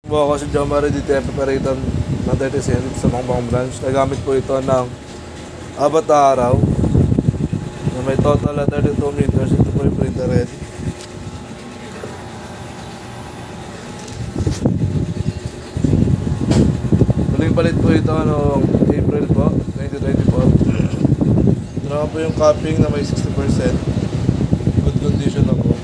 Po ako si John Marie DTF operator ng 30 cents sa Mangbang branch. Nagamit po ito ng 4 na araw na may total na 32 meters. Ito po yung printer ready. Muling palit po ito noong April po 2024. Ito naman po yung copying na may 60%. Good condition na po.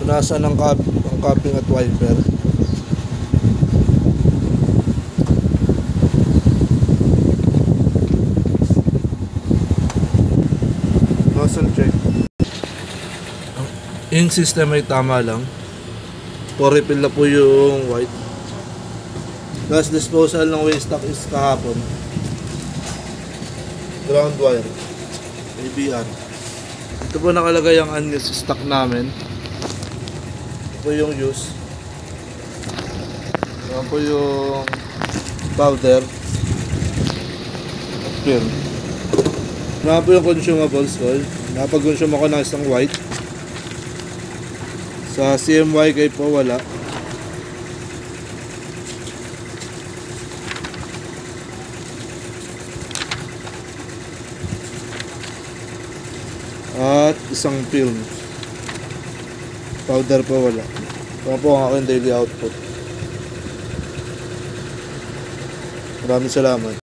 Punasan ng cupping at wiper. Nozzle check. Ink system ay tama lang. Po-refill na po yung white. Gas disposal ng waste stock is kahapon. Ground wire ABR. Ito po nakalagay ang unused stock namin. Ito po yung use. Ito po yung powder at film. Ito po yung consumables ko. Nakapag-consume ako ng isang white. Sa CMYK po wala. At isang film. Powder po wala. Ito po ang aking daily output. Maraming salamat.